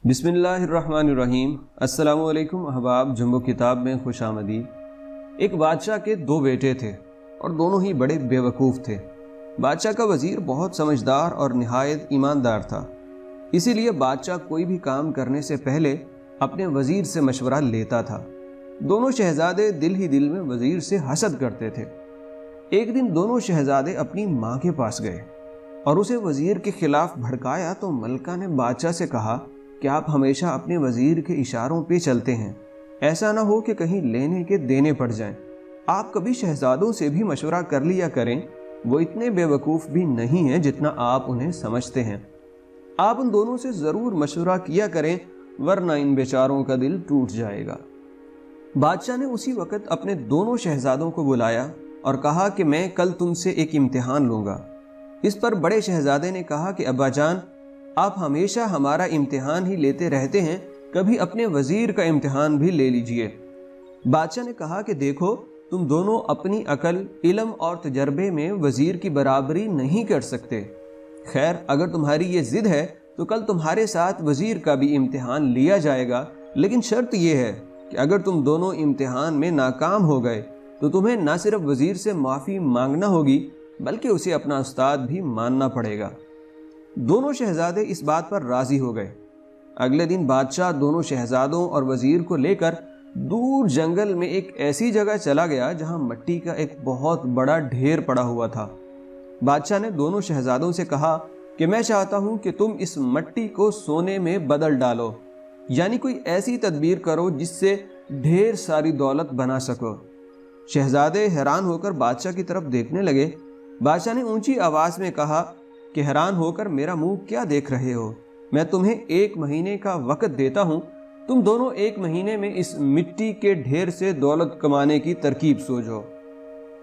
بسم اللہ الرحمن الرحیم۔ السلام علیکم احباب، جنبو کتاب میں خوش آمدید۔ ایک بادشاہ کے دو بیٹے تھے اور دونوں ہی بڑے بے وقوف تھے۔ بادشاہ کا وزیر بہت سمجھدار اور نہایت ایماندار تھا، اسی لیے بادشاہ کوئی بھی کام کرنے سے پہلے اپنے وزیر سے مشورہ لیتا تھا۔ دونوں شہزادے دل ہی دل میں وزیر سے حسد کرتے تھے۔ ایک دن دونوں شہزادے اپنی ماں کے پاس گئے اور اسے وزیر کے خلاف بھڑکایا تو ملکہ نے بادشاہ سے کہا کہ آپ ہمیشہ اپنے وزیر کے اشاروں پہ چلتے ہیں، ایسا نہ ہو کہ کہیں لینے کے دینے پڑ جائیں۔ آپ کبھی شہزادوں سے بھی مشورہ کر لیا کریں، وہ اتنے بے وقوف بھی نہیں ہیں جتنا آپ انہیں سمجھتے ہیں۔ آپ ان دونوں سے ضرور مشورہ کیا کریں، ورنہ ان بیچاروں کا دل ٹوٹ جائے گا۔ بادشاہ نے اسی وقت اپنے دونوں شہزادوں کو بلایا اور کہا کہ میں کل تم سے ایک امتحان لوں گا۔ اس پر بڑے شہزادے نے کہا کہ ابا جان، آپ ہمیشہ ہمارا امتحان ہی لیتے رہتے ہیں، کبھی اپنے وزیر کا امتحان بھی لے لیجئے۔ بادشاہ نے کہا کہ دیکھو، تم دونوں اپنی عقل، علم اور تجربے میں وزیر کی برابری نہیں کر سکتے۔ خیر، اگر تمہاری یہ ضد ہے تو کل تمہارے ساتھ وزیر کا بھی امتحان لیا جائے گا، لیکن شرط یہ ہے کہ اگر تم دونوں امتحان میں ناکام ہو گئے تو تمہیں نہ صرف وزیر سے معافی مانگنا ہوگی بلکہ اسے اپنا استاد بھی ماننا پڑے گا۔ دونوں شہزادے اس بات پر راضی ہو گئے۔ اگلے دن بادشاہ دونوں شہزادوں اور وزیر کو لے کر دور جنگل میں ایک ایسی جگہ چلا گیا جہاں مٹی کا ایک بہت بڑا ڈھیر پڑا ہوا تھا۔ بادشاہ نے دونوں شہزادوں سے کہا کہ میں چاہتا ہوں کہ تم اس مٹی کو سونے میں بدل ڈالو، یعنی کوئی ایسی تدبیر کرو جس سے ڈھیر ساری دولت بنا سکو۔ شہزادے حیران ہو کر بادشاہ کی طرف دیکھنے لگے۔ بادشاہ نے اونچی آواز میں کہا کہ حیران ہو کر میرا منہ کیا دیکھ رہے ہو؟ میں تمہیں 1 مہینے کا وقت دیتا ہوں، تم دونوں 1 مہینے میں اس مٹی کے ڈھیر سے دولت کمانے کی ترکیب سوچو۔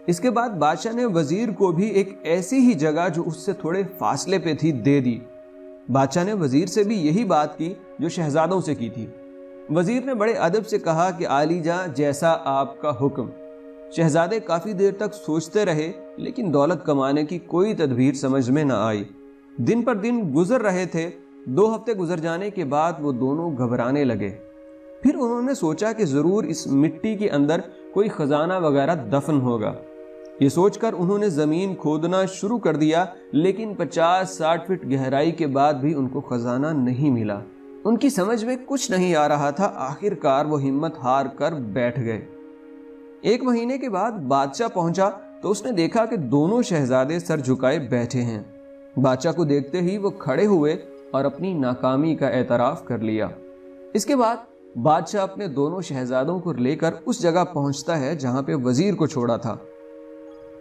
اس کے بعد بادشاہ نے وزیر کو بھی ایک ایسی ہی جگہ جو اس سے تھوڑے فاصلے پہ تھی دے دی۔ بادشاہ نے وزیر سے بھی یہی بات کی جو شہزادوں سے کی تھی۔ وزیر نے بڑے ادب سے کہا کہ عالی جاں، جیسا آپ کا حکم۔ شہزادے کافی دیر تک سوچتے رہے، لیکن دولت کمانے کی کوئی تدبیر سمجھ میں نہ آئی۔ دن پر دن گزر رہے تھے۔ 2 ہفتے گزر جانے کے بعد وہ دونوں گھبرانے لگے۔ پھر انہوں نے سوچا کہ ضرور اس مٹی کے اندر کوئی خزانہ وغیرہ دفن ہوگا۔ یہ سوچ کر انہوں نے زمین کھودنا شروع کر دیا، لیکن 50-60 فٹ گہرائی کے بعد بھی ان کو خزانہ نہیں ملا۔ ان کی سمجھ میں کچھ نہیں آ رہا تھا۔ آخر کار وہ ہمت ہار کر بیٹھ گئے۔ 1 مہینے کے بعد بادشاہ پہنچا تو اس نے دیکھا کہ دونوں شہزادے سر جھکائے بیٹھے ہیں۔ بادشاہ کو دیکھتے ہی وہ کھڑے ہوئے اور اپنی ناکامی کا اعتراف کر لیا۔ اس کے بعد بادشاہ اپنے دونوں شہزادوں کو لے کر اس جگہ پہنچتا ہے جہاں پہ وزیر کو چھوڑا تھا۔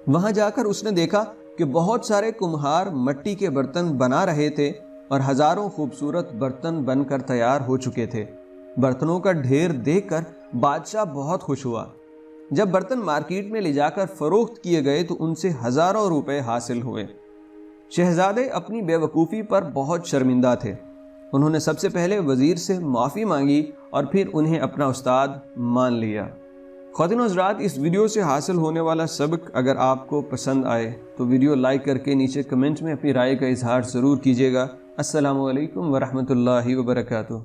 وہاں جا کر اس نے دیکھا کہ بہت سارے کمہار مٹی کے برتن بنا رہے تھے اور ہزاروں خوبصورت برتن بن کر تیار ہو چکے تھے۔ برتنوں کا ڈھیر دیکھ کر بادشاہ بہت خوش ہوا۔ جب برتن مارکیٹ میں لے جا کر فروخت کیے گئے تو ان سے ہزاروں روپے حاصل ہوئے۔ شہزادے اپنی بے وقوفی پر بہت شرمندہ تھے۔ انہوں نے سب سے پہلے وزیر سے معافی مانگی اور پھر انہیں اپنا استاد مان لیا۔ خواتین و حضرات، اس ویڈیو سے حاصل ہونے والا سبق اگر آپ کو پسند آئے تو ویڈیو لائک کر کے نیچے کمنٹ میں اپنی رائے کا اظہار ضرور کیجیے گا۔ السلام علیکم ورحمۃ اللہ وبرکاتہ۔